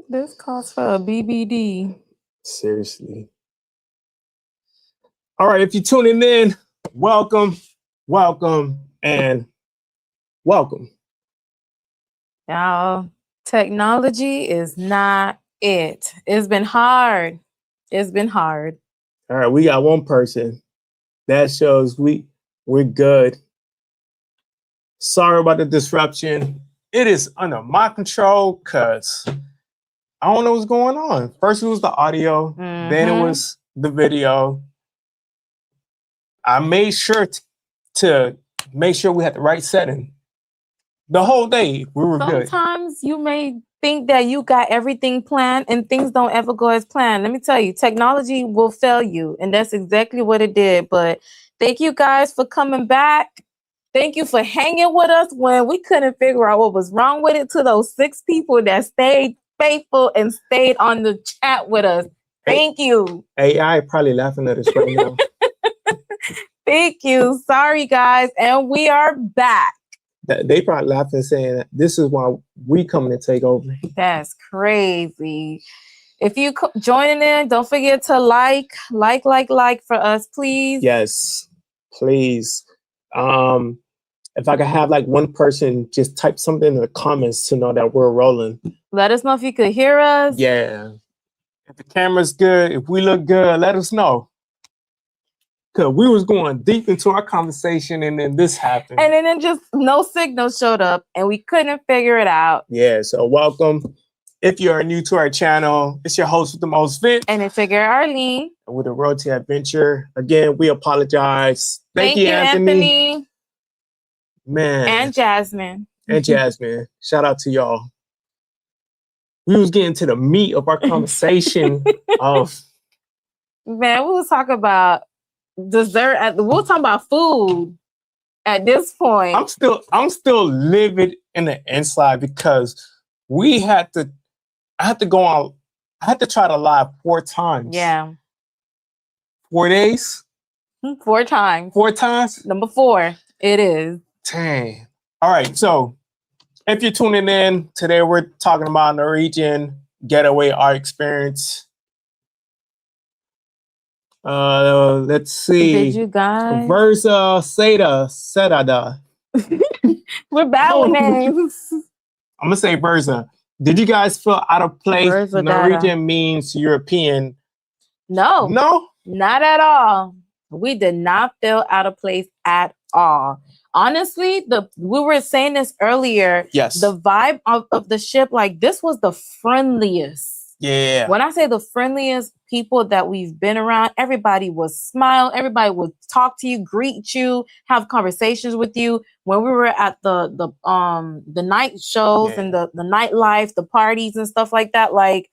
This calls for a BBD. Seriously. All right, if you're tuning in, welcome, and welcome. Y'all, technology is not it. It's been hard. It's been hard. All right, we got one person. That shows we're good. Sorry about the disruption. It is under my control because I don't know what's going on. First it was the audio, then it was the video. I made sure to make sure we had the right setting. The whole day we were good. Sometimes you may think that you got everything planned and things don't ever go as planned. Let me tell you, technology will fail you. And that's exactly what it did. But thank you guys for coming back. Thank you for hanging with us when we couldn't figure out what was wrong with it. To those 6 people that stayed faithful and stayed on the chat with us. Thank you. AI probably laughing at us right now. Thank you. Sorry, guys. And we are back. They probably laughing saying this is why we coming to take over. That's crazy. If you joining in, don't forget to like for us, please. Yes, please. If I could have like one person just type something in the comments to know that we're rolling. Let us know if you could hear us. Yeah. If the camera's good, if we look good, let us know. Because we was going deep into our conversation and then this happened. And then just no signal showed up and we couldn't figure it out. Yeah, so welcome. If you are new to our channel, it's your host with the most, Vince. And it's your girl, Arlene. With the Road to Adventure. Again, we apologize. Thank you, Anthony. Man. And Jasmine. Shout out to y'all. We was getting to the meat of our conversation of... Man, we was talking about dessert. We'll talk about food at this point. I'm still livid in the inside because I had to go on. I had to try to live 4 times. Yeah. 4 days? 4 times. 4 times? Number 4. It is. Dang. All right. So if you're tuning in, today we're talking about Norwegian Getaway, our experience. Let's see. Did you guys? Versa Sedada. We're bad with names. I'm gonna say Versa. Did you guys feel out of place? Versa Norwegian data. means European. No. No? Not at all. We did not feel out of place at all. Honestly, we were saying this earlier. Yes. The vibe of the ship, like this was the friendliest. Yeah. When I say the friendliest people that we've been around, everybody would smile. Everybody would talk to you, greet you, have conversations with you. When we were at the night shows and the nightlife, the parties and stuff like that, like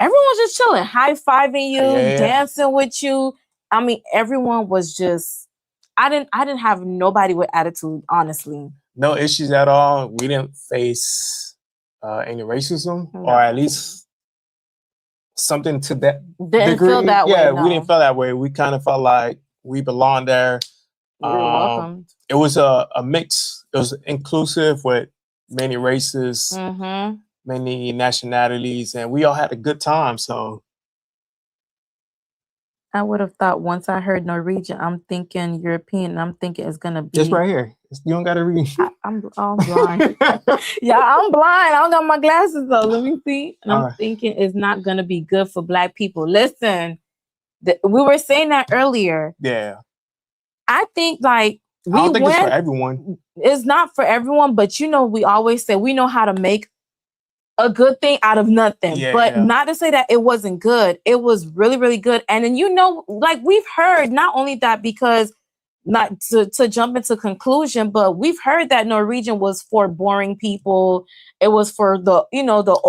everyone was just chilling, high-fiving you, dancing with you. I mean, everyone was just... I didn't have nobody with attitude, honestly. No issues at all. We didn't face any racism, or at least something to that didn't degree. Feel that way. Yeah, no. We didn't feel that way. We kind of felt like we belonged there. You're welcome. It was a mix. It was inclusive with many races, many nationalities, and we all had a good time. So I would have thought once I heard Norwegian, I'm thinking European. I'm thinking it's gonna be just right here. You don't gotta read. I'm blind. Yeah, I'm blind. I don't got my glasses though. Let me see. And I'm thinking it's not gonna be good for Black people. Listen, we were saying that earlier. Yeah. I think like I don't think it's for everyone. It's not for everyone, but you know, we always say we know how to make a good thing out of nothing. Not to say that it wasn't good. It was really, really good. And then, you know, like we've heard not only that, because not to jump into conclusion, but we've heard that Norwegian was for boring people. It was for the, you know, the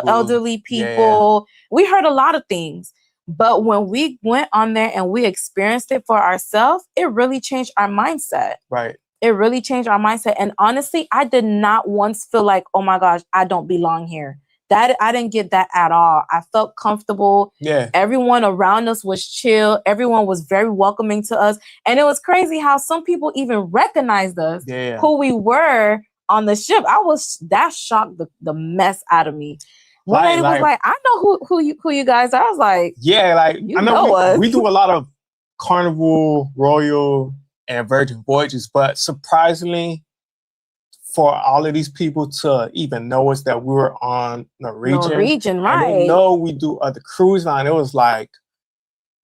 elderly people. Yeah. We heard a lot of things. But when we went on there and we experienced it for ourselves, it really changed our mindset. Right. It really changed our mindset. And honestly, I did not once feel like, oh my gosh, I don't belong here. That I didn't get that at all. I felt comfortable. Yeah. Everyone around us was chill. Everyone was very welcoming to us. And it was crazy how some people even recognized us, who we were on the ship. That shocked the mess out of me. One lady was like, I know who you guys are. I was like, yeah, like you I know us. we do a lot of Carnival, Royal, and Virgin Voyages, but surprisingly, for all of these people to even know us that we were on Norwegian, right? And they know we do other cruise line. It was like,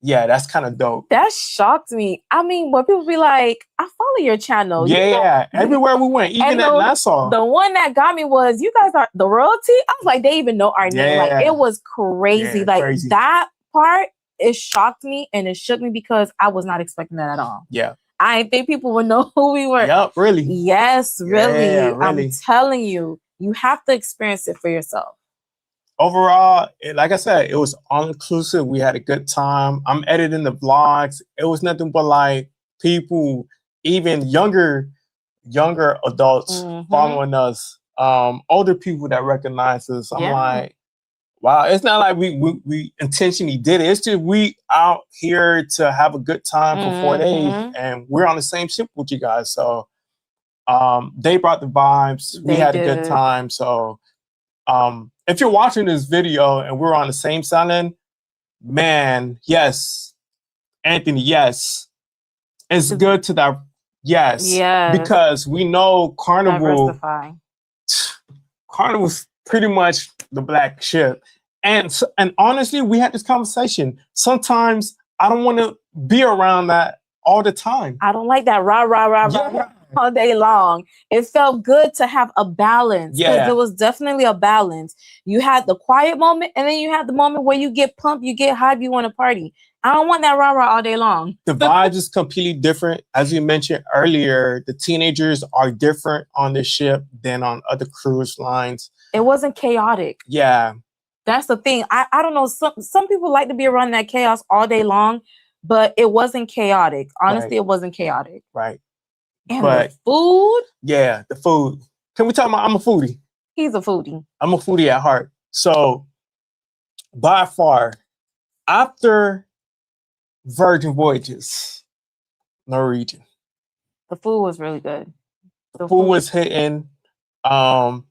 yeah, that's kind of dope. That shocked me. I mean, when people be like, I follow your channel. Yeah, everywhere we went, even at Nassau. The one that got me was, you guys are the royalty. I was like, they even know our name. Like, it was crazy. Like, that part, it shocked me and it shook me because I was not expecting that at all. Yeah. I didn't think people would know who we were. Yep, really. Yes, really. Yeah, really. I'm telling you, you have to experience it for yourself. Overall, like I said, it was all-inclusive. We had a good time. I'm editing the vlogs. It was nothing but like people, even younger adults following us, older people that recognize us. I'm like, wow, it's not like we intentionally did it. It's just we out here to have a good time for 4 days, and we're on the same ship with you guys. So they brought the vibes. We had a good time. So if you're watching this video and we're on the same island, man, yes. Anthony, yes. It's good to that. Yes. Because we know Carnival's pretty much the black ship. And honestly, we had this conversation. Sometimes I don't want to be around that all the time. I don't like that rah all day long. It felt good to have a balance. Because there was definitely a balance. You had the quiet moment, and then you had the moment where you get pumped, you get hype, you want to party. I don't want that rah all day long. The vibe is completely different. As you mentioned earlier, the teenagers are different on this ship than on other cruise lines. It wasn't chaotic. Yeah. That's the thing. I don't know. Some people like to be around that chaos all day long, but it wasn't chaotic. Honestly, it wasn't chaotic. Right. And the food? Yeah, the food. Can we talk about, I'm a foodie. He's a foodie. I'm a foodie at heart. So, by far, after Virgin Voyages, Norwegian. The food was really good. The food was hitting. And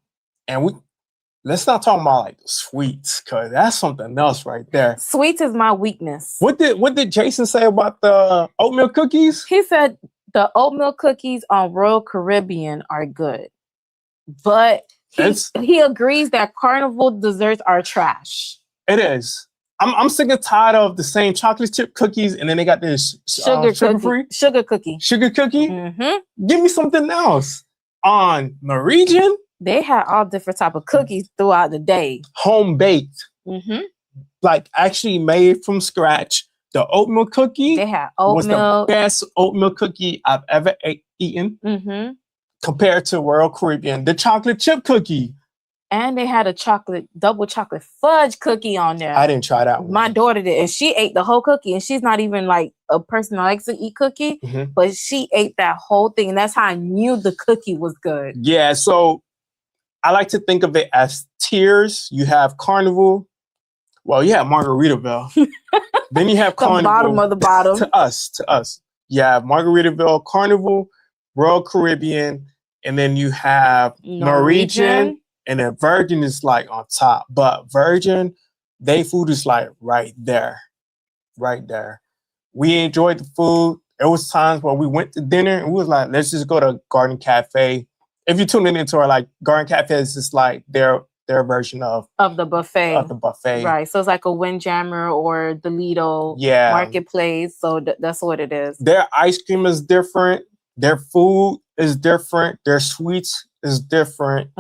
let's not talk about like the sweets, because that's something else right there. Sweets is my weakness. What did Jason say about the oatmeal cookies? He said the oatmeal cookies on Royal Caribbean are good. But he agrees that Carnival desserts are trash. It is. I'm sick and tired of the same chocolate chip cookies, and then they got this sugar cookie. Give me something else. On Norwegian, they had all different type of cookies throughout the day. Home baked. Like actually made from scratch. The oatmeal cookie was the best oatmeal cookie I've ever eaten. Compared to Royal Caribbean. The chocolate chip cookie. And they had a double chocolate fudge cookie on there. I didn't try that one. My daughter did, and she ate the whole cookie. And she's not even like a person that likes to eat cookie, but she ate that whole thing. And that's how I knew the cookie was good. Yeah, so I like to think of it as tiers. You have Carnival. Well, you have Margaritaville. Then you have Carnival. The bottom of the bottom. To us. You have Margaritaville, Carnival, Royal Caribbean, and then you have Norwegian. And then Virgin is like on top. But Virgin, their food is like right there. Right there. We enjoyed the food. There was times where we went to dinner and we was like, let's just go to Garden Cafe. If you're tuning into our like Garden Cafe is just like their version of the buffet. Of the buffet. Right. So it's like a Windjammer or the Lido marketplace. So that's what it is. Their ice cream is different. Their food is different. Their sweets is different.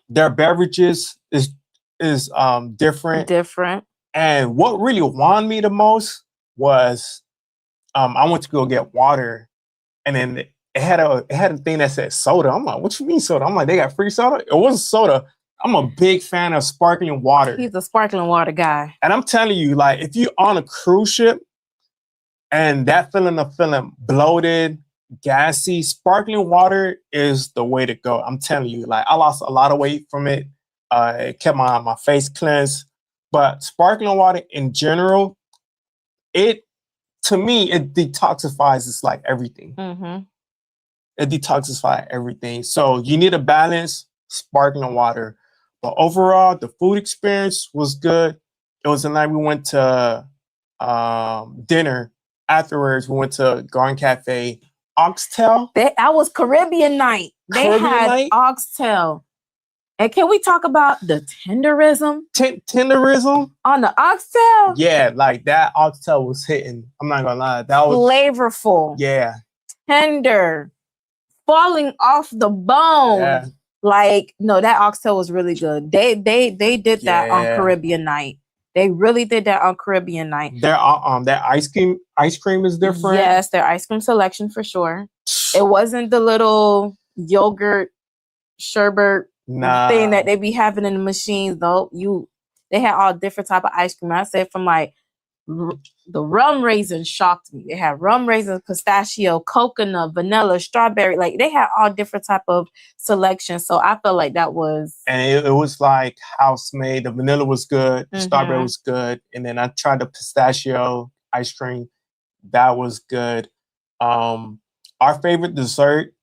Their beverages is different. And what really won me the most was I went to go get water, and then it had a thing that said soda. I'm like, what you mean soda? I'm like, they got free soda? It wasn't soda. I'm a big fan of sparkling water. He's a sparkling water guy. And I'm telling you, like, if you're on a cruise ship and that feeling of feeling bloated, gassy, sparkling water is the way to go. I'm telling you, like, I lost a lot of weight from it. It kept my face cleansed. But sparkling water in general, to me, it detoxifies. It's like everything. It detoxifies everything. So you need a balance, sparkling water. But overall, the food experience was good. It was the night we went to dinner. Afterwards, we went to Garden Cafe, Oxtail. That was Caribbean night. They had oxtail. And can we talk about the tenderism? Tenderism? On the oxtail? Yeah, like that oxtail was hitting. I'm not gonna lie. That was flavorful. Yeah. Tender. Falling off the bone. Yeah. Like, no, that oxtail was really good. They did that on Caribbean night. They really did that on Caribbean night. Their ice cream is different. Yes, their ice cream selection for sure. It wasn't the little yogurt sherbet thing that they be having in the machines though. They had all different type of ice cream. I said from like the rum raisin shocked me. They had rum raisin, pistachio, coconut, vanilla, strawberry. Like they had all different type of selections. So I felt like that was, and it was like house made. The vanilla was good, the strawberry was good, and then I tried the pistachio ice cream. That was good. Our favorite dessert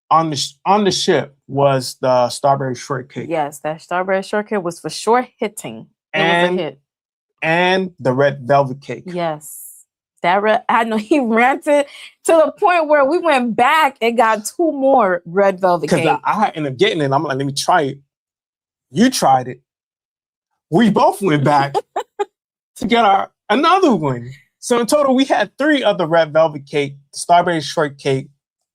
on the ship was the strawberry shortcake. Yes, that strawberry shortcake was for sure hitting. It was a hit. And the red velvet cake. Yes. I know he ranted to the point where we went back and got 2 more red velvet cake. Because I ended up getting it. I'm like, let me try it. You tried it. We both went back to get another one. So in total, we had 3 of the red velvet cake. The strawberry shortcake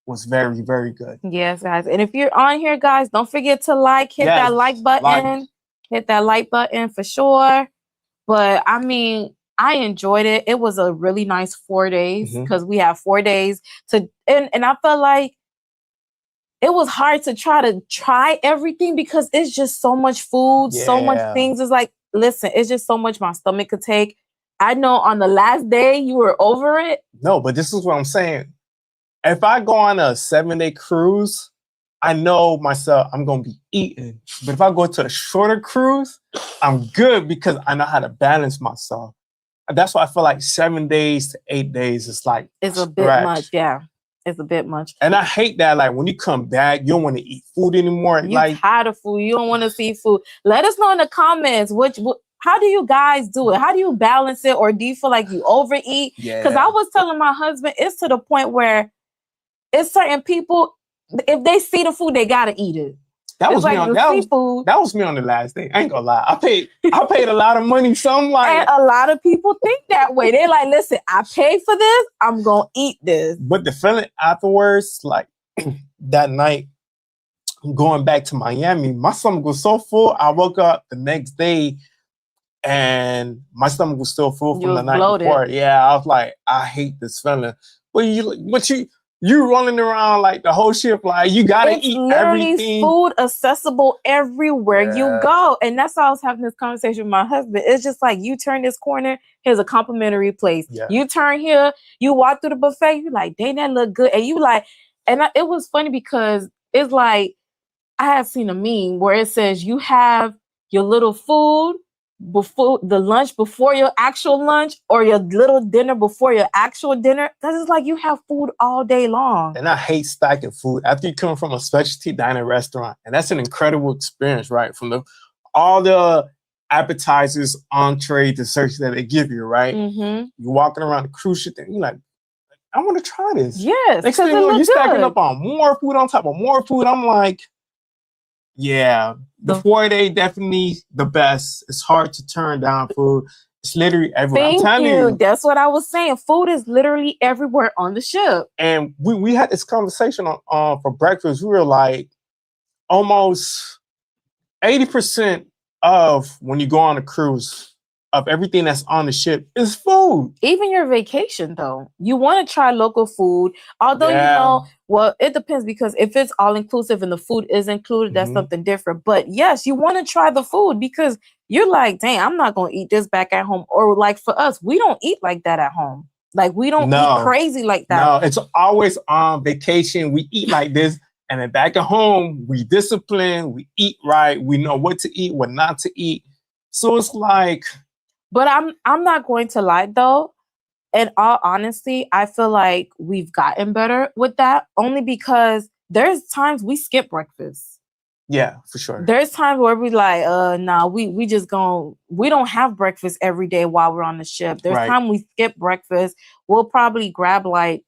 was very, very good. Yes, guys. And if you're on here, guys, don't forget to hit that like button. Hit that like button for sure. But I mean, I enjoyed it. It was a really nice 4 days because we have 4 days and I felt like it was hard to try everything because it's just so much food, so much things. It's like, listen, it's just so much my stomach could take. I know on the last day you were over it. No, but this is what I'm saying. If I go on a 7-day cruise, I know myself, I'm going to be eating. But if I go to a shorter cruise, I'm good because I know how to balance myself. And that's why I feel like 7 days to 8 days is like it's a bit much. Yeah, it's a bit much. And I hate that. Like when you come back, you don't want to eat food anymore. You're tired of food. You don't want to see food. Let us know in the comments how do you guys do it? How do you balance it? Or do you feel like you overeat? Because I was telling my husband, it's to the point where it's certain people, if they see the food, they gotta eat it. That was me on the last day. I ain't gonna lie. I paid a lot of money. So I'm like, and a lot of people think that way. They're like, listen, I paid for this. I'm gonna eat this. But the feeling afterwards, like that night, going back to Miami, my stomach was so full. I woke up the next day and my stomach was still full from the night before. Yeah, I was like, I hate this feeling. But you running around like the whole ship, like you gotta eat everything. Food accessible everywhere you go. And that's why I was having this conversation with my husband. It's just like you turn this corner, here's a complimentary place. Yeah. You turn here, you walk through the buffet, you're like, dang, that look good. And you like, it was funny because it's like, I had seen a meme where it says you have your little food before the lunch, before your actual lunch, or your little dinner before your actual dinner. Because it's like you have food all day long. And I hate stacking food after you come from a specialty dining restaurant. And that's an incredible experience, right? From all the appetizers, entree, desserts that they give you, right? You're walking around the cruise ship and you're like, I want to try this. Yes. Next thing you know, you're stacking up on more food on top of more food. I'm like, yeah, the 4 day definitely the best. It's hard to turn down food. It's literally everywhere. I'm telling you. That's what I was saying. Food is literally everywhere on the ship. And we had this conversation on for breakfast. We were like, almost 80% of when you go on a cruise, of everything that's on the ship is food. Even your vacation, though, you want to try local food. Although, well, it depends because if it's all inclusive and the food is included, that's something different. But yes, you want to try the food because you're like, dang, I'm not going to eat this back at home. Or like for us, we don't eat like that at home. Like we don't eat crazy like that. No, it's always on vacation. We eat like this. And then back at home, we discipline, we eat right. We know what to eat, what not to eat. So it's like... But I'm not going to lie though. In all honesty, I feel like we've gotten better with that only because there's times we skip breakfast. Yeah, for sure. There's times where we like, nah, we just we don't have breakfast every day while we're on the ship. There's time we skip breakfast. We'll probably grab like,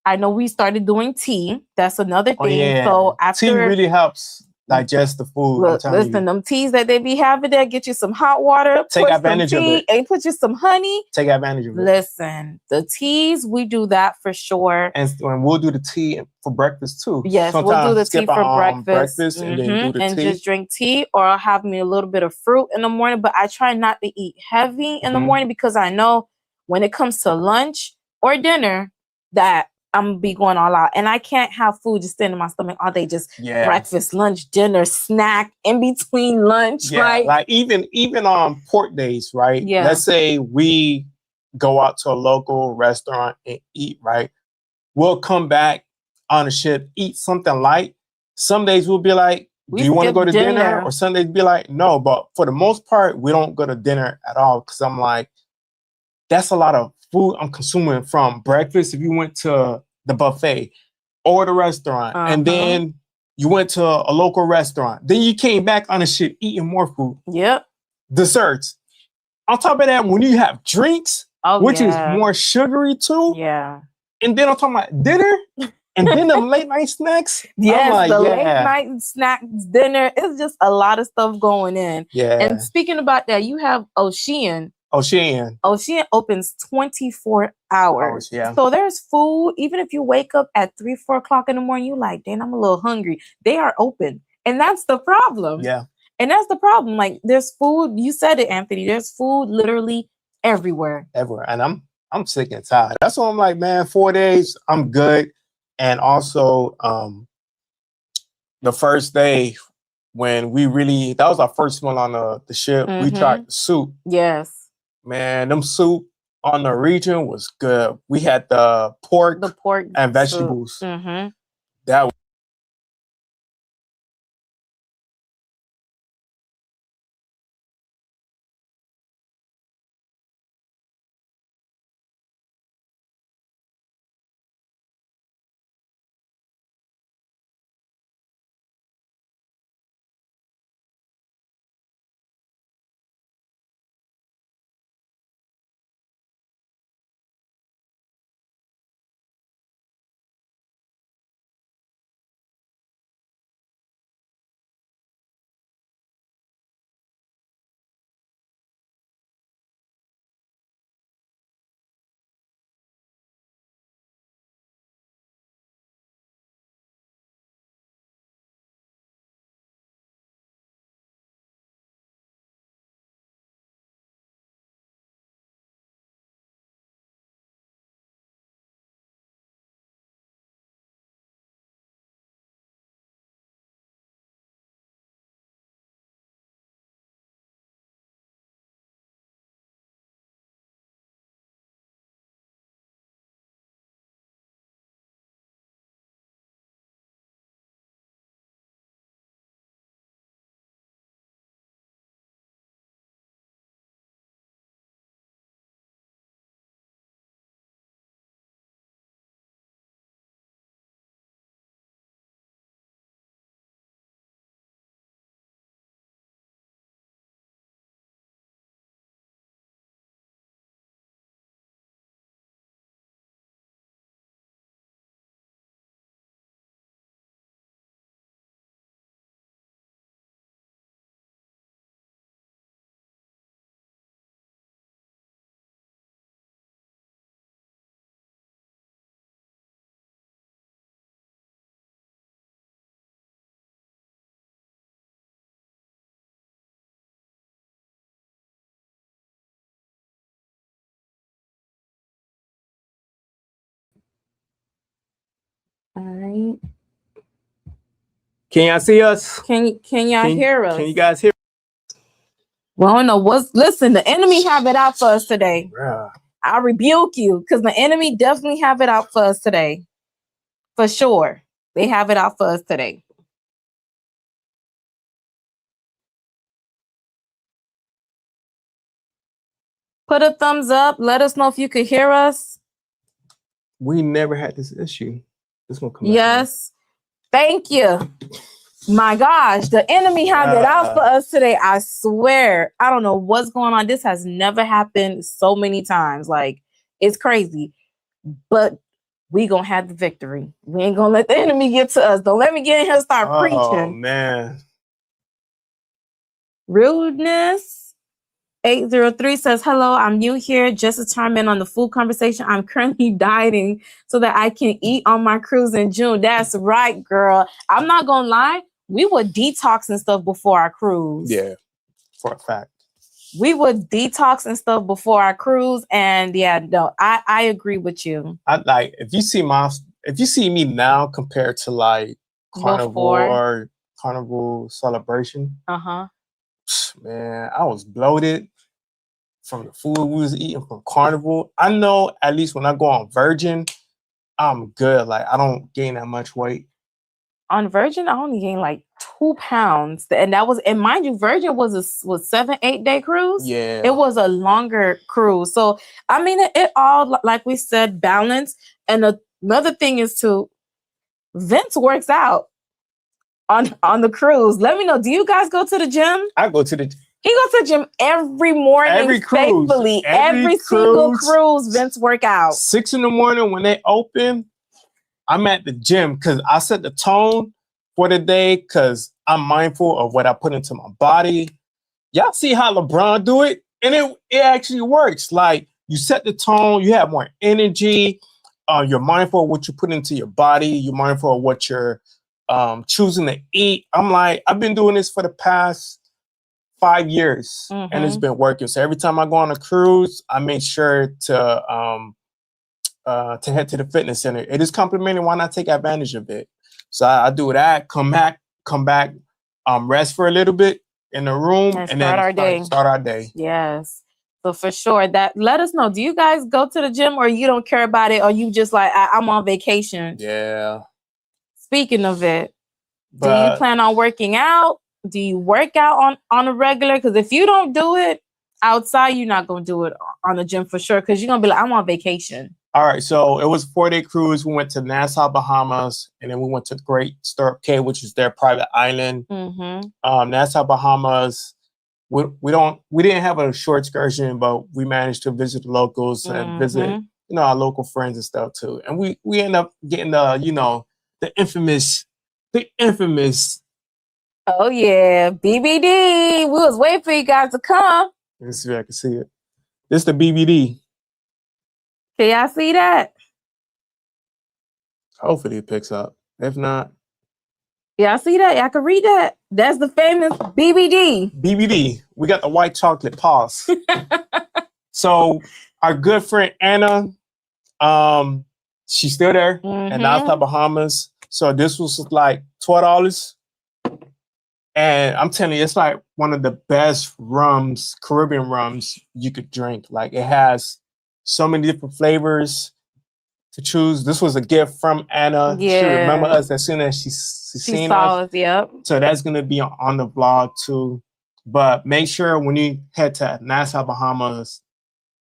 I know we started doing tea. That's another thing. Yeah. So after tea really helps digest the food. Look, listen, them teas that they be having there, get you some hot water, take advantage of it, and put you some honey. Take advantage of it. Listen, the teas, we do that for sure. And we'll do the tea for breakfast too. Yes, sometimes we'll do the tea for breakfast. And then do the tea. And just drink tea, or I'll have me a little bit of fruit in the morning. But I try not to eat heavy in the morning because I know when it comes to lunch or dinner that I'm gonna be going all out, and I can't have food just sitting in my stomach all day. Just breakfast, lunch, dinner, snack in between lunch, right? Like even on port days, right? Yeah. Let's say we go out to a local restaurant and eat, right? We'll come back on the ship, eat something light. Some days we'll be like, do you want to go to dinner? Or some days be like, no. But for the most part, we don't go to dinner at all because I'm like, that's a lot of food I'm consuming from breakfast. If you went to the buffet or the restaurant, and then you went to a local restaurant, then you came back on the ship eating more food. Yep. Desserts. On top of that, when you have drinks, which is more sugary too. Yeah. And then I'm talking about dinner, and then the late night snacks. Yes, like, the late night snacks, dinner. It's just a lot of stuff going in. Yeah. And speaking about that, you have Ocean opens 24 hours. Yeah. So there's food. Even if you wake up at 3, 4 o'clock in the morning, you're like, damn, I'm a little hungry. They are open. And that's the problem. Yeah. And that's the problem. Like, there's food. You said it, Anthony. There's food literally everywhere. Everywhere. And I'm sick and tired. That's why I'm like, man, 4 days, I'm good. And also, the first day when that was our first one on the ship, we tried the soup. Yes. Man, them soup on the Norwegian was good. We had the pork and vegetables. That was All right. Can y'all see us? Can y'all hear us? Can you guys hear us? Well, I don't know listen, the enemy have it out for us today. Yeah. I rebuke you because the enemy definitely have it out for us today. For sure. They have it out for us today. Put a thumbs up. Let us know if you could hear us. We never had this issue. This one come Yes. Thank you. My gosh, the enemy had it out for us today. I swear. I don't know what's going on. This has never happened so many times. Like, it's crazy. But we gonna have the victory. We ain't gonna let the enemy get to us. Don't let me get in here and start preaching. Oh, man. Rudeness. 803 says, hello, I'm new here. Just to chime in on the food conversation. I'm currently dieting so that I can eat on my cruise in June. That's right, girl. I'm not going to lie. We would detox and stuff before our cruise. Yeah, for a fact. We would detox and stuff before our cruise. And yeah, no, I agree with you. I like, if you see me now compared to like carnival celebration. Man, I was bloated from the food we was eating from Carnival. I know at least when I go on Virgin, I'm good. Like, I don't gain that much weight. On Virgin, I only gained like 2 pounds. And that was, and mind you, Virgin was a 7-8 day cruise. Yeah. It was a longer cruise. So, I mean, it all, like we said, balance. And another thing is Vince works out on the cruise. Let me know. Do you guys go to the gym? I go to the gym. He goes to the gym every morning, every cruise, faithfully. Every single cruise, Vince workout. 6 a.m. when they open, I'm at the gym because I set the tone for the day because I'm mindful of what I put into my body. Y'all see how LeBron do it? And it actually works. Like, you set the tone, you have more energy, you're mindful of what you put into your body, you're mindful of what you're choosing to eat. I'm like, I've been doing this for the past 5 years, and it's been working. So every time I go on a cruise, I make sure to head to the fitness center. It is complimentary. Why not take advantage of it? So I do that. Come back, rest for a little bit in the room, and then start our day. Yes. So for sure, that let us know. Do you guys go to the gym, or you don't care about it, or you just like I'm on vacation? Yeah. Speaking of it, do you plan on working out? Do you work out on a regular? Because if you don't do it outside, you're not going to do it on the gym for sure. Because you're going to be like, I'm on vacation. All right. So it was a 4-day cruise. We went to Nassau, Bahamas. And then we went to Great Stirrup Cay, which is their private island. Nassau, Bahamas. We didn't have a short excursion, but we managed to visit the locals and visit, our local friends and stuff too. And we end up getting the infamous. Oh yeah, BBD. We was waiting for you guys to come. Let's see if I can see it. This is the BBD. Can y'all see that? Hopefully it picks up. If not, y'all see that? Y'all can read that. That's the famous BBD. BBD. We got the white chocolate pause. So our good friend Anna, she's still there in Nassau, Bahamas. So this was like $12. And I'm telling you, it's like one of the best rums, Caribbean rums you could drink. Like, it has so many different flavors to choose. This was a gift from Anna. Yeah. She remember us as soon as she seen us. Yep. So that's going to be on the vlog too. But make sure when you head to Nassau, Bahamas,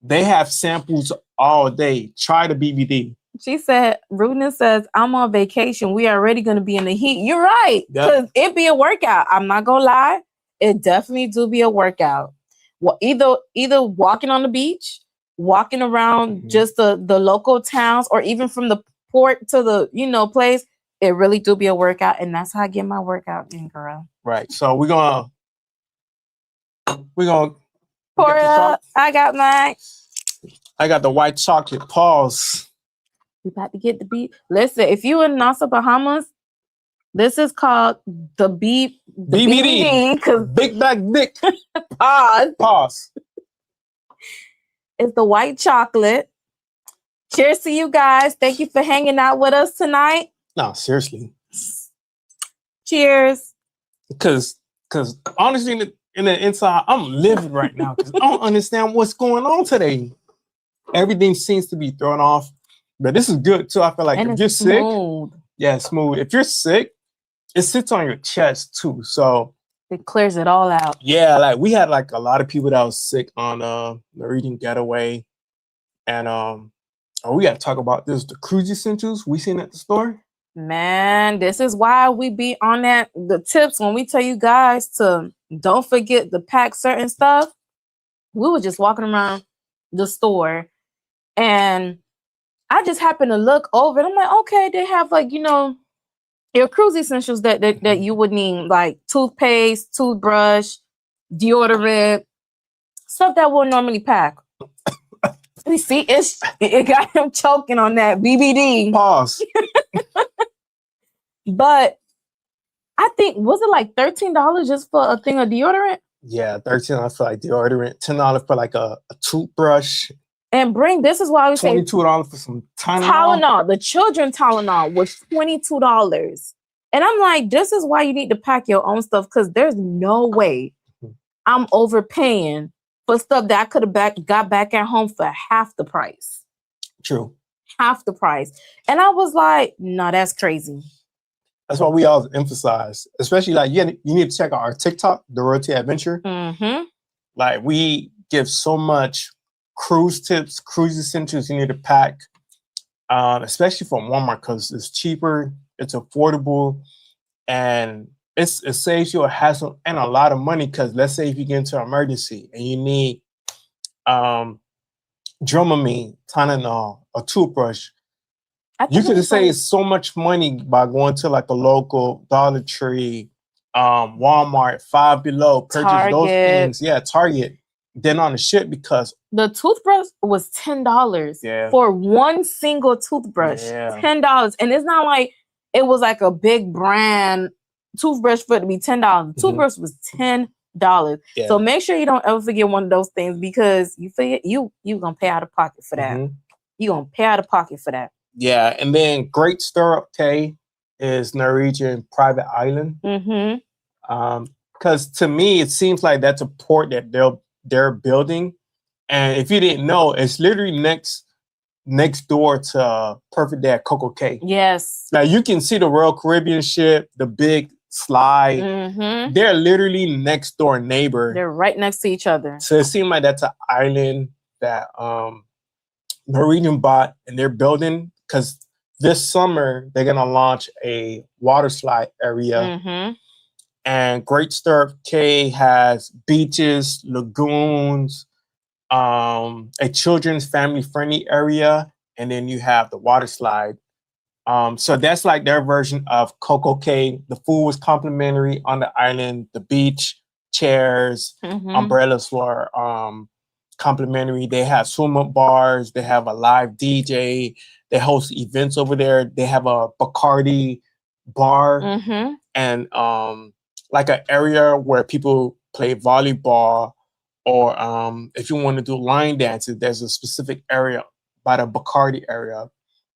they have samples all day. Try the BBD. She said, Rudeness says, I'm on vacation. We are already going to be in the heat. You're right. Because it be a workout. I'm not going to lie. It definitely do be a workout. Well, either walking on the beach, walking around just the local towns, or even from the port to the, place, it really do be a workout. And that's how I get my workout in, girl. Right. So we're going to pour it up. I got mine. I got the white chocolate pause. We about to get the beat. Listen, if you in Nassau, Bahamas, this is called the BBD. Because Big Back Dick. Pause. It's the white chocolate. Cheers to you guys. Thank you for hanging out with us tonight. No, seriously. Cheers. Because honestly, in the inside, I'm living right now because I don't understand what's going on today. Everything seems to be thrown off. But this is good too. I feel like if you're smooth. sick, smooth. If you're sick, it sits on your chest too. So it clears it all out. Yeah, like we had like a lot of people that was sick on Norwegian Getaway. And we gotta talk about this, the cruise essentials we seen at the store. Man, this is why we be on the tips when we tell you guys to don't forget to pack certain stuff. We were just walking around the store and I just happened to look over and I'm like, okay, they have like, your cruise essentials that you would need, like toothpaste, toothbrush, deodorant, stuff that we'll normally pack. You see, it got him choking on that BBD. Pause. But I think, was it like $13 just for a thing of deodorant? Yeah, $13 for like deodorant, $10 for like a toothbrush. And this is why we say $22 for some Tylenol. The children Tylenol was $22. And I'm like, this is why you need to pack your own stuff, because there's no way I'm overpaying for stuff that I could have got back at home for half the price. True. Half the price. And I was like, no, that's crazy. That's why we always emphasize, especially like you need to check out our TikTok, The Royalty Adventure. Mm-hmm. Like we give so much cruise tips, cruise essentials you need to pack, especially from Walmart, because it's cheaper, it's affordable, and it saves you a hassle and a lot of money. Because let's say if you get into an emergency and you need Dramamine, Tylenol, a toothbrush, you could save so much money by going to like a local Dollar Tree, Walmart, Five Below, purchase Target. Those things. Yeah, Target. Then on the ship, because the toothbrush was $10 for one single toothbrush. $10. And it's not like it was like a big brand toothbrush for it to be $10. The toothbrush was $10. Yeah. So make sure you don't ever forget one of those things, because you forget, you gonna pay out of pocket for that. You're gonna pay out of pocket for that. Yeah, and then Great Stirrup Cay is Norwegian private island. Because to me, it seems like that's a port that they're building, and if you didn't know, it's literally next door to Perfect Day at Coco Cay. Yes. Now you can see the Royal Caribbean ship, the big slide. They're literally next door neighbor. They're right next to each other. So it seems like that's an island that Norwegian bought, and they're building, because this summer they're gonna launch a water slide area. And Great Stirrup Cay has beaches, lagoons, a children's family-friendly area, and then you have the water slide. So that's like their version of Coco Cay. The food was complimentary on the island. The beach, chairs, umbrellas were complimentary. They have swim-up bars. They have a live DJ. They host events over there. They have a Bacardi bar and like an area where people play volleyball, or if you want to do line dances, there's a specific area by the Bacardi area.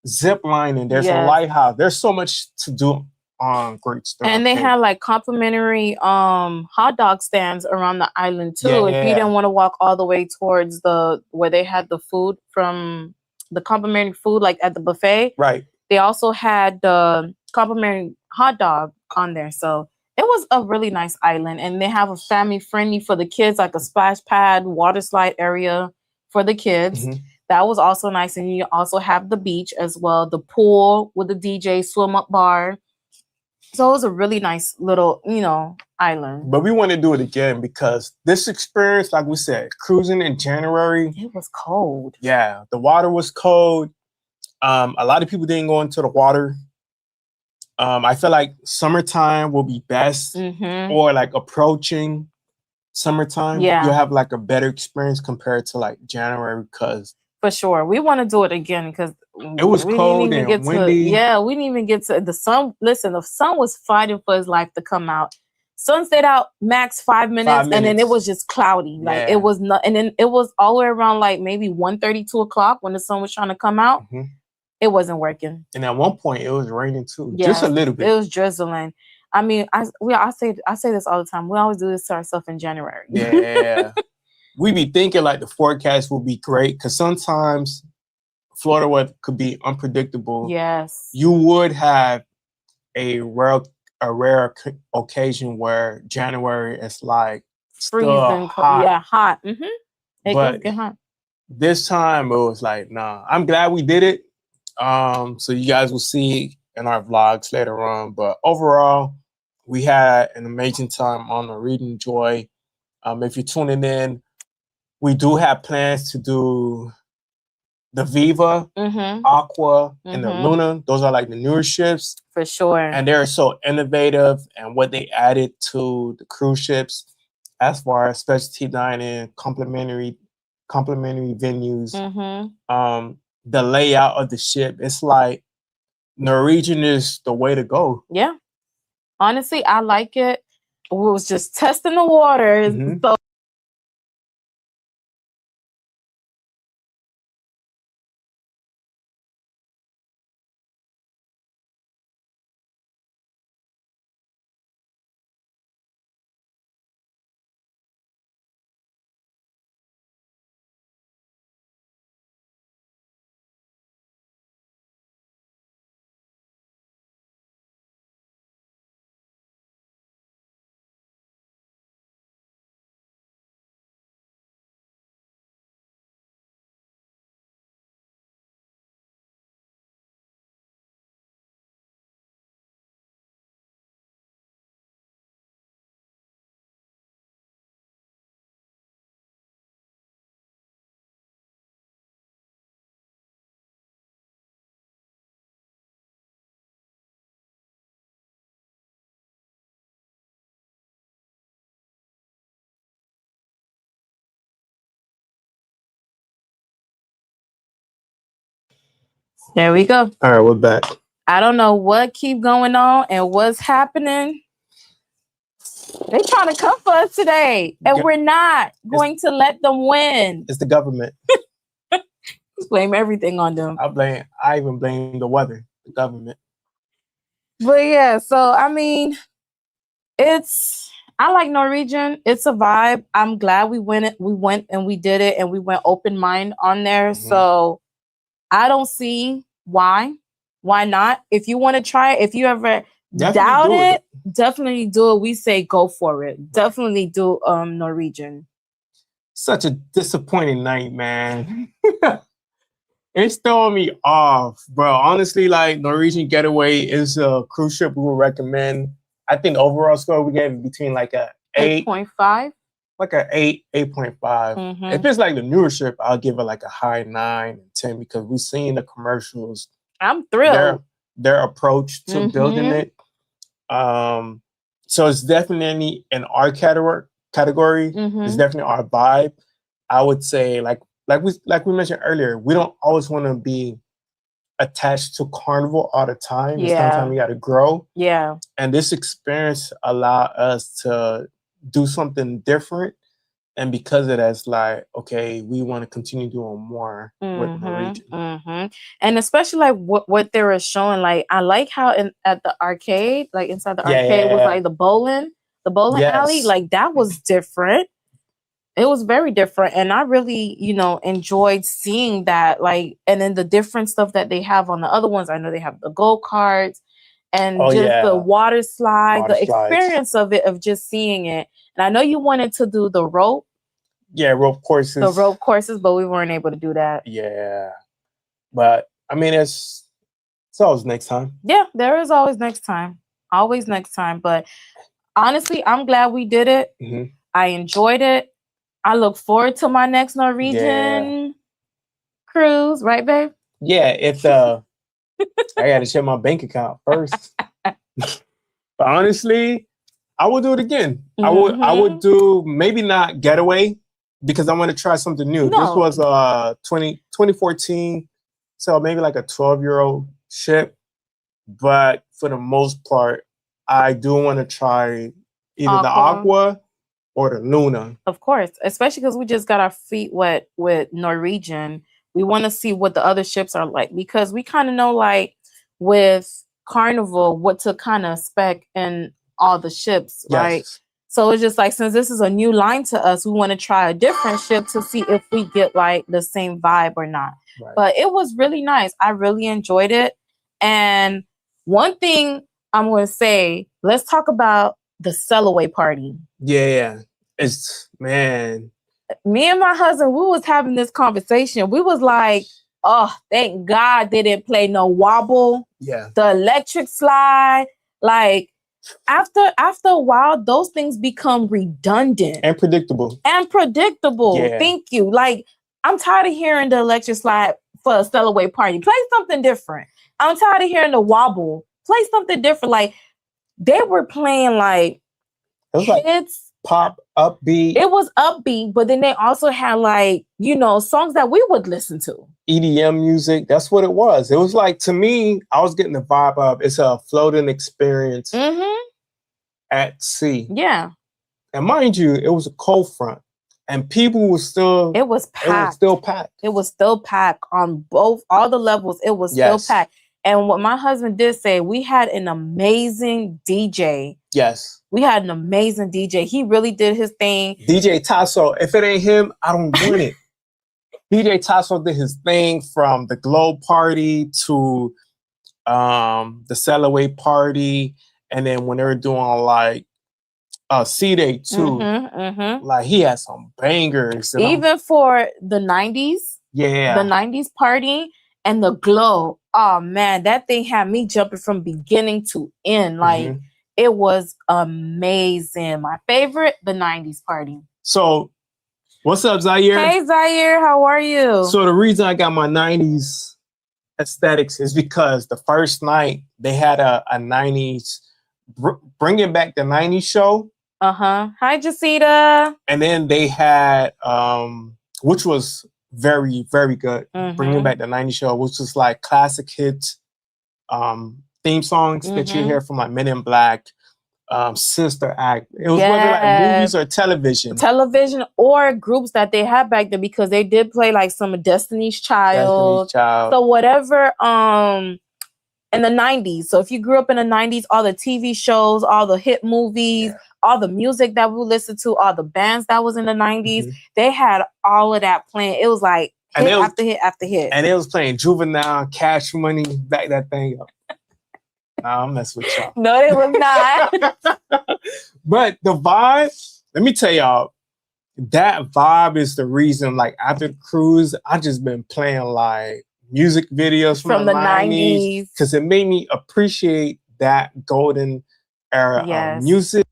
Zip lining, there's a lighthouse. There's so much to do on Great Stirrup. And they have like complimentary hot dog stands around the island too. If you didn't want to walk all the way towards where they had the food from the complimentary food, like at the buffet. Right. They also had the complimentary hot dog on there. So it was a really nice island, and they have a family friendly for the kids, like a splash pad, water slide area for the kids. That was also nice. And you also have the beach as well, the pool with the DJ, swim up bar. So it was a really nice little, island. But we want to do it again, because this experience, like we said, cruising in January. It was cold. Yeah, the water was cold. A lot of people didn't go into the water. I feel like summertime will be best, or like approaching summertime. Yeah. You'll have like a better experience compared to like January, because for sure we want to do it again, because it was cold and windy. We didn't even get to the sun. Listen, the sun was fighting for his life to come out. Sun stayed out max 5 minutes, and then it was just cloudy. Like it was not, and then it was all the way around like maybe 1:30, 2 o'clock when the sun was trying to come out. It wasn't working. And at one point it was raining too. Just a little bit. It was drizzling. I mean, I say this all the time. We always do this to ourselves in January. Yeah. We be thinking like the forecast will be great, because sometimes Florida weather could be unpredictable. Yes. You would have a rare occasion where January is like freezing hot. Yeah, hot. It but get hot. This time it was like, nah. I'm glad we did it. So you guys will see in our vlogs later on. But overall, we had an amazing time on Norwegian Joy. If you're tuning in, we do have plans to do the Viva, Aqua, and the Luna. Those are like the newer ships. For sure. And they're so innovative, and what they added to the cruise ships as far as specialty dining, complimentary venues, the layout of the ship. It's like Norwegian is the way to go. Yeah. Honestly, I like it. We was just testing the waters. So there we go. All right, we're back. I don't know what keep going on and what's happening. They trying to come for us today, and we're not going to let them win. It's the government. Just blame everything on them. I even blame the weather, the government. But yeah, so I mean, I like Norwegian. It's a vibe. I'm glad we went and we did it, and we went open mind on there. So I don't see why not. If you want to try it, if you ever doubt it, definitely do it. We say go for it. Definitely do Norwegian. Such a disappointing night, man. It's throwing me off, bro. Honestly, like Norwegian Getaway is a cruise ship we would recommend. I think the overall score we gave between like a 8.5. Like a 8.5. If it's like the newer ship, I'll give it like a high 9 and 10 because we've seen the commercials. I'm thrilled. Their approach to building it. So it's definitely in our category. It's definitely our vibe. I would say like we mentioned earlier, we don't always want to be attached to Carnival all the time. Yeah. Sometimes we got to grow. Yeah. And this experience allowed us to do something different. And because of that, it's like, okay, we want to continue doing more with Norwegian. And especially like what they were showing, like I like how at the arcade, like inside the arcade was like the bowling alley, like that was different. It was very different, and I really, enjoyed seeing that. Like, and then the different stuff that they have on the other ones. I know they have the go-karts and the water slide, experience of it, of just seeing it. And I know you wanted to do the rope. Yeah, rope courses. The rope courses, but we weren't able to do that. Yeah, but I mean, it's always next time. Yeah, there is always next time. Always next time. But honestly, I'm glad we did it. I enjoyed it. I look forward to my next Norwegian cruise, right, babe? Yeah, it's I gotta check my bank account first. But honestly, I would do it again. I would do maybe not Getaway because I want to try something new. This was 2014, so maybe like a 12-year-old ship. But for the most part, I do want to try either the Aqua or the Luna. Of course, especially because we just got our feet wet with Norwegian. We want to see what the other ships are like because we kind of know, like, with Carnival, what to kind of spec in all the ships, right? So it's just like, since this is a new line to us, we want to try a different ship to see if we get like the same vibe or not. But it was really nice. I really enjoyed it. And one thing I'm going to say, let's talk about the sail-away party. Yeah. It's, man. Me and my husband, we was having this conversation. We was like, oh, thank God they didn't play no wobble. Yeah. The electric slide. Like, after a while, those things become redundant. And predictable. Yeah. Thank you. Like, I'm tired of hearing the electric slide for a Cellaway party. Play something different. I'm tired of hearing the wobble. Play something different. Like, they were playing like it was hits. Like pop, upbeat. It was upbeat, but then they also had like, songs that we would listen to. EDM music. That's what it was. It was like, to me, I was getting the vibe of it's a floating experience at sea. Yeah. And mind you, it was a cold front. And people were still... It was packed. It was still packed. It was still packed on all the levels. It was still packed. And what my husband did say, we had an amazing DJ. Yes. We had an amazing DJ. He really did his thing. DJ Tasso. If it ain't him, I don't want it. DJ Tasso did his thing from the Glow Party to the Cellaway Party. And then when they were doing like C-Day too, like he had some bangers. Even for the 90s. Yeah. The 90s party and the Glow. Oh man, that thing had me jumping from beginning to end. Like, it was amazing. My favorite, the 90s party. So, what's up, Zaire? Hey, Zaire, how are you? So, the reason I got my 90s aesthetics is because the first night they had a 90s, bringing back the 90s show. Hi, Jacita. And then they had, which was very, very good, bringing back the 90s show, which was like classic hits, theme songs that you hear from like Men in Black, Sister Act. It was whether like movies or television. Television or groups that they had back then, because they did play like some of Destiny's Child. So whatever in the 90s. So if you grew up in the 90s, all the TV shows, all the hit movies, all the music that we listened to, all the bands that was in the 90s, they had all of that playing. It was like hit after hit after hit. And it was playing Juvenile, Cash Money, back that thing up. Nah, I'm messing with y'all. No, it was not. But the vibe, let me tell y'all, that vibe is the reason, like, after the cruise, I just been playing like music videos from the 90s because it made me appreciate that golden era of music.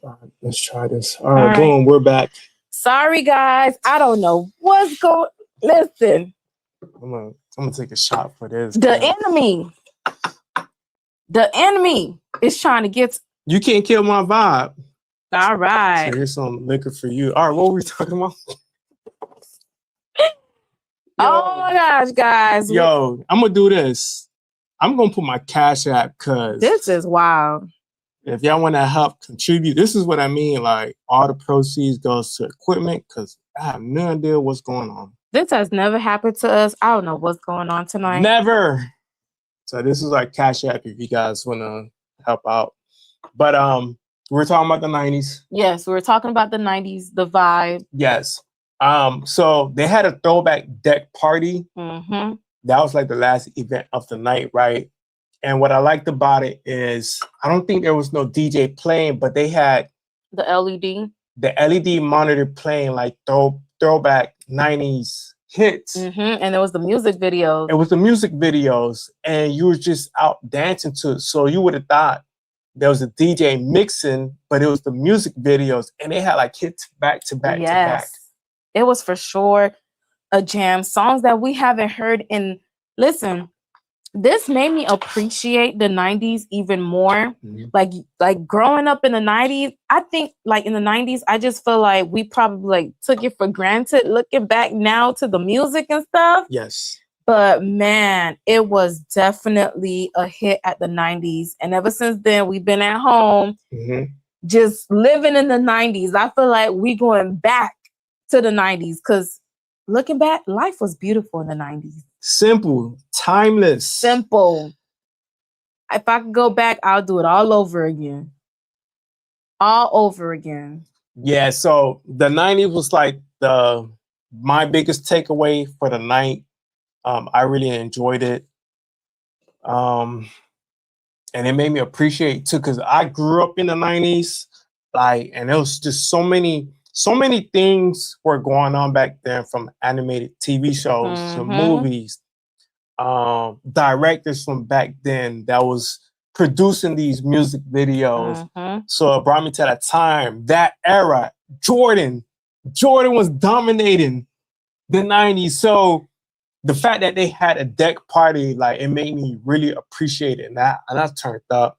All right, let's try this. All right, boom, we're back. Sorry, guys. I don't know what's going. Listen, I'm gonna take a shot for this. The enemy is trying to get. You can't kill my vibe. All right. So here's some liquor for you. All right, what were we talking about? Oh my gosh, guys. Yo, I'm gonna do this. I'm gonna put my Cash App because this is wild. If y'all want to help contribute, this is what I mean. Like all the proceeds goes to equipment because I have no idea what's going on. This has never happened to us. I don't know what's going on tonight. Never. So this is like Cash App if you guys want to help out. But we're talking about the 90s. Yes, we were talking about the 90s, the vibe. Yes. So they had a throwback deck party. Mm-hmm. That was like the last event of the night, right? And what I liked about it is I don't think there was no DJ playing, but they had the LED monitor playing like throwback 90s hits. Mm-hmm. And there was the music videos. It was the music videos, and you were just out dancing to it. So you would have thought there was a DJ mixing, but it was the music videos, and they had like hits back to back to back. It was for sure a jam. Songs that we haven't heard in. Listen, this made me appreciate the 90s even more. Mm-hmm. Like growing up in the 90s, I think like in the 90s, I just feel like we probably like took it for granted looking back now to the music and stuff. Yes. But man, it was definitely a hit at the 90s. And ever since then, we've been at home, mm-hmm. just living in the 90s. I feel like we going back to the 90s because looking back, life was beautiful in the 90s. Simple, timeless. Simple. If I could go back, I'll do it all over again. All over again. Yeah, so the 90s was like my biggest takeaway for the night. I really enjoyed it. And it made me appreciate too, because I grew up in the 90s, and there was just so many things were going on back then, from animated TV shows mm-hmm. to movies, directors from back then that was producing these music videos. Mm-hmm. So it brought me to that time, that era. Jordan was dominating the 90s. So the fact that they had a deck party, like, it made me really appreciate it. And I turned up.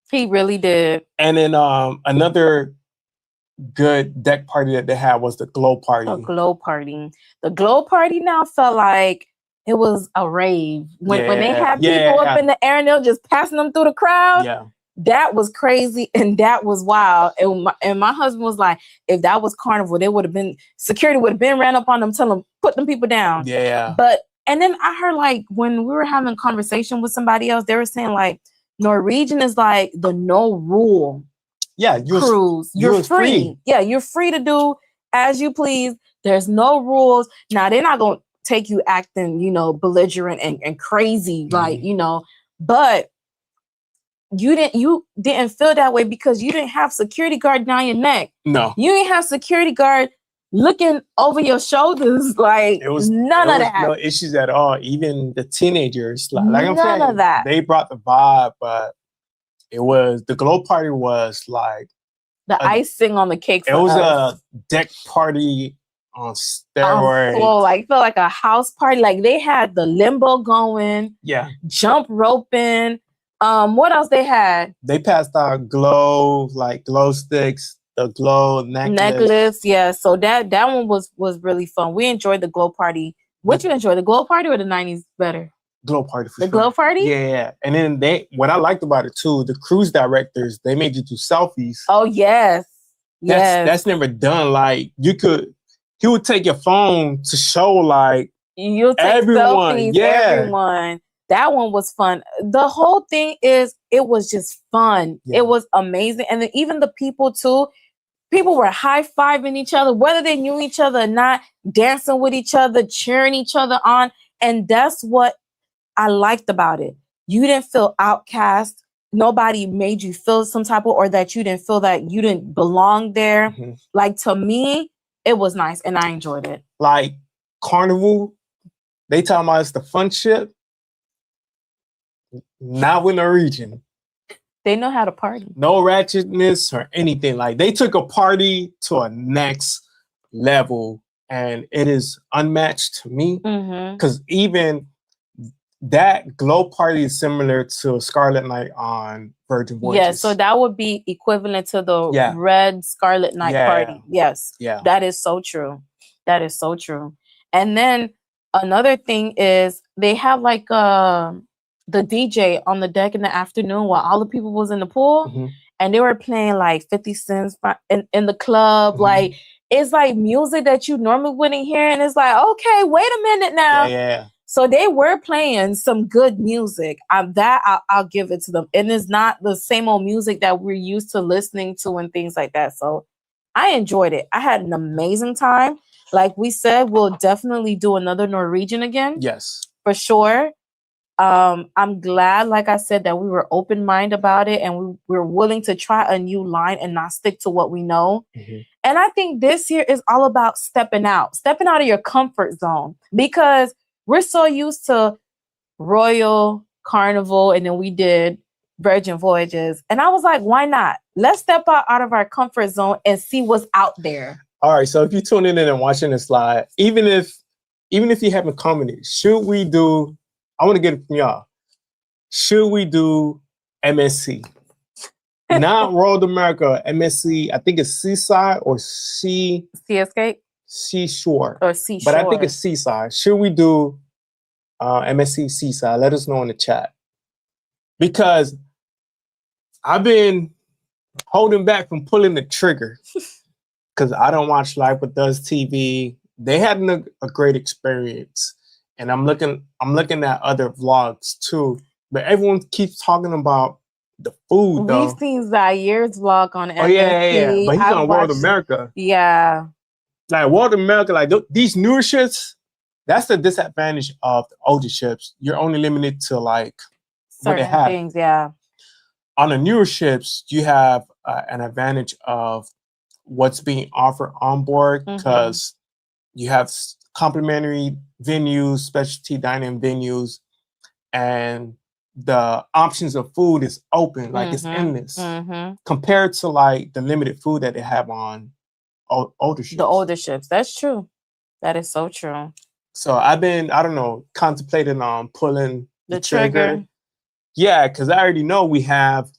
He really did. And then another good deck party that they had was the glow party. The glow party now felt like it was a rave. When they had people up in the air and they were just passing them through the crowd. Yeah. That was crazy and that was wild. And my husband was like, if that was Carnival, security would have been ran up on them, telling them, put them people down. Yeah. And then I heard, like, when we were having a conversation with somebody else, they were saying, like, Norwegian is like the no rule. Yeah, cruise. You're free. Yeah, you're free to do as you please. There's no rules. Now, they're not going to take you acting, belligerent and crazy, mm-hmm. But you didn't feel that way because you didn't have security guard down your neck. No. You didn't have security guard looking over your shoulders. Like, none of that. No issues at all. Even the teenagers, like I'm saying, none of that. They brought the vibe, but the glow party was like the icing on the cake. It was a deck party on steroids. It felt like a house party. Like, they had the limbo going. Yeah. Jump roping. What else they had? They passed out glow sticks, the glow necklace. Yeah. So that one was really fun. We enjoyed the glow party. What you enjoy, the glow party or the 90s better? Glow party for sure. Glow party? Yeah. And then what I liked about it too, the cruise directors, they made you do selfies. Oh yes. That's never done. Like, he would take your phone to show, like, you'll take everyone. Selfies, yeah. Everyone. That one was fun. The whole thing it was just fun. Yeah. It was amazing. And then even the people too, people were high-fiving each other, whether they knew each other or not, dancing with each other, cheering each other on. And that's what I liked about it. You didn't feel outcast. Nobody made you feel some type of, or that you didn't feel that you didn't belong there. Mm-hmm. Like, to me, it was nice and I enjoyed it. Like, Carnival, they talking about it's the fun ship. Not with Norwegian. They know how to party. No ratchetness or anything. Like, they took a party to a next level, and it is unmatched to me. Because even that glow party is similar to Scarlet Night on Virgin Voyages. Yeah, so that would be equivalent to the Red Scarlet Night party. Yes. Yeah. That is so true. That is so true. And then another thing is they have like the DJ on the deck in the afternoon while all the people was in the pool, and they were playing like 50 Cents in the club. Like, it's like music that you normally wouldn't hear, and it's like, okay, wait a minute now. Yeah. So they were playing some good music. I'll give it to them. And it's not the same old music that we're used to listening to and things like that. So I enjoyed it. I had an amazing time. Like we said, we'll definitely do another Norwegian again. Yes. For sure. I'm glad, like I said, that we were open-minded about it, and we were willing to try a new line and not stick to what we know. And I think this year is all about stepping out of your comfort zone, because we're so used to Royal, Carnival, and then we did Virgin Voyages. And I was like, why not? Let's step out of our comfort zone and see what's out there. All right. So if you're tuning in and watching this live, even if you haven't commented, should we do, I want to get it from y'all. Should we do MSC? Not World America, MSC. I think it's Seaside or Sea Escape? Seashore. Or Seashore. But I think it's Seaside. Should we do MSC Seaside? Let us know in the chat. Because I've been holding back from pulling the trigger. Because I don't watch Life with Us TV. They had a great experience. And I'm looking at other vlogs too. But everyone keeps talking about the food, though. We've seen Zair's vlog on MSC. Oh, yeah. But he's on World America. Yeah. Like, World America, like, these newer ships, that's the disadvantage of the older ships. You're only limited to, like, certain what they have. Things, yeah. On the newer ships, you have an advantage of what's being offered on board, because you have complimentary venues, specialty dining venues, and the options of food is open, like it's endless, compared to like the limited food that they have on older ships. The older ships, that's true. That is so true. So I've been, I don't know, contemplating on pulling the trigger. Yeah, because I already know we have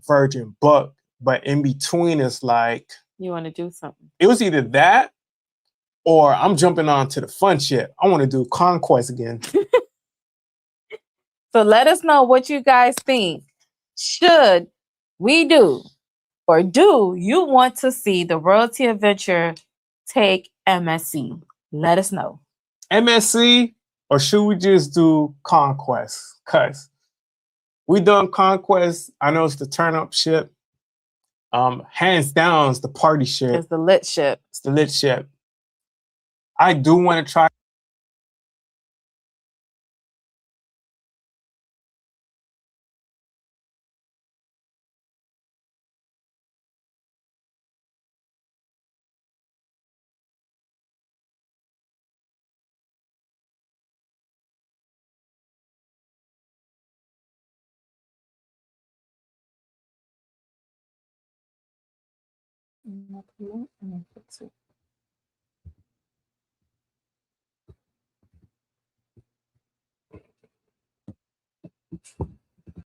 Virgin book, but in between it's like, you want to do something. It was either that or I'm jumping on to the fun shit. I want to do Conquest again. So let us know what you guys think. Should we do, or do you want to see the Royalty Adventure take MSC? Let us know. MSC, or should we just do Conquest? Because we done Conquest. I know it's the turn-up ship. Hands down, it's the party ship. It's the lit ship. It's the lit ship. I do want to try.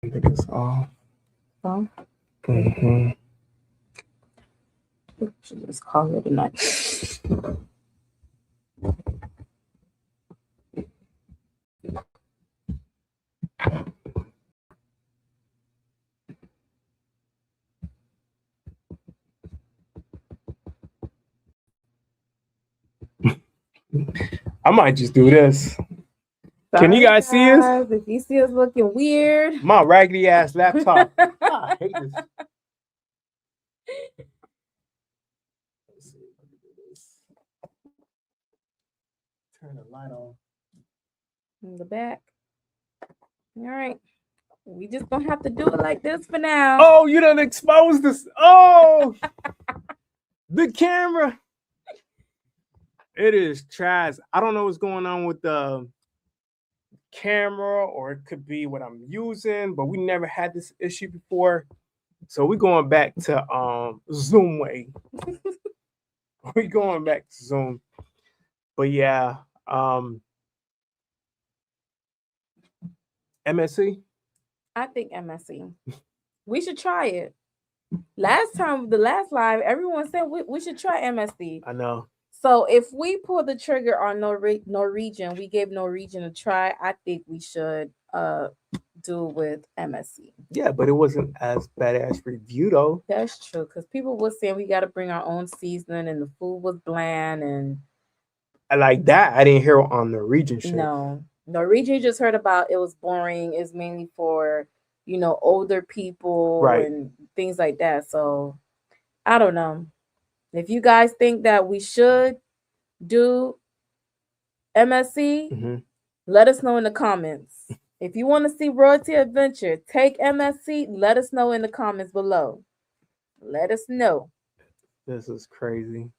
I think it's all. Should just call it a night. I might just do this. Can you guys see us? If you see us looking weird. My raggedy ass laptop. I hate this. Turn the light on. In the back. All right. We just gonna have to do it like this for now. Oh, you done exposed this. Oh, the camera. It is trash. I don't know what's going on with the camera or it could be what I'm using, but we never had this issue before. So we're going back to Zoom way. We're going back to Zoom. But yeah, MSC? I think MSC. We should try it. Last time, the last live, everyone said we should try MSC. I know. So if we pull the trigger on Norwegian, we gave Norwegian a try. I think we should do with MSC. Yeah, but it wasn't as badass review though. That's true, because people were saying we got to bring our own seasoning, and the food was bland, and like that. I didn't hear on Norwegian shit. No, Norwegian, you just heard about it was boring. It's mainly for older people and things like that. So I don't know. If you guys think that we should do MSC, let us know in the comments. If you want to see Royalty Adventure take MSC, let us know in the comments below. Let us know. This is crazy.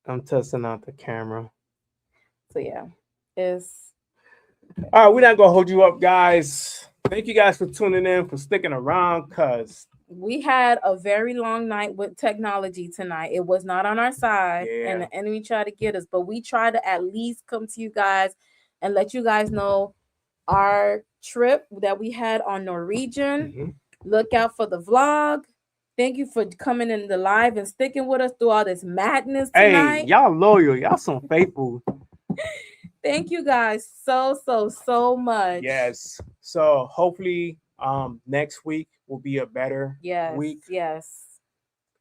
I'm testing out the camera. So yeah, it's all right. We're not gonna hold you up, guys. Thank you guys for tuning in, for sticking around, cause we had a very long night with technology tonight. It was not on our side, and the enemy tried to get us, but we tried to at least come to you guys and let you guys know our trip that we had on Norwegian. Look out for the vlog. Thank you for coming in the live and sticking with us through all this madness tonight. Hey, y'all loyal. Y'all some faithful. Thank you guys so much. Yes. So hopefully next week will be a better week. Yes.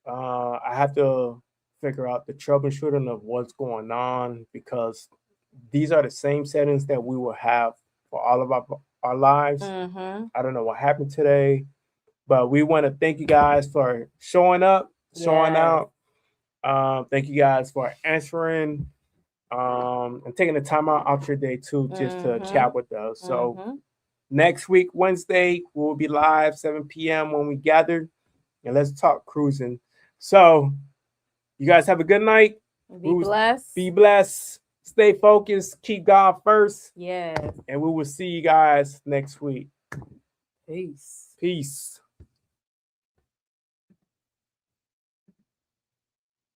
I have to figure out the troubleshooting of what's going on, because these are the same settings that we will have for all of our lives. I don't know what happened today, but we want to thank you guys for showing up, showing out. Thank you guys for answering and taking the time out your day too, just to chat with us. So next week, Wednesday, we'll be live 7 p.m. when we gather, and let's talk cruising. So you guys have a good night. Be blessed. Be blessed. Stay focused. Keep God first. Yes. And we will see you guys next week. Peace. Peace.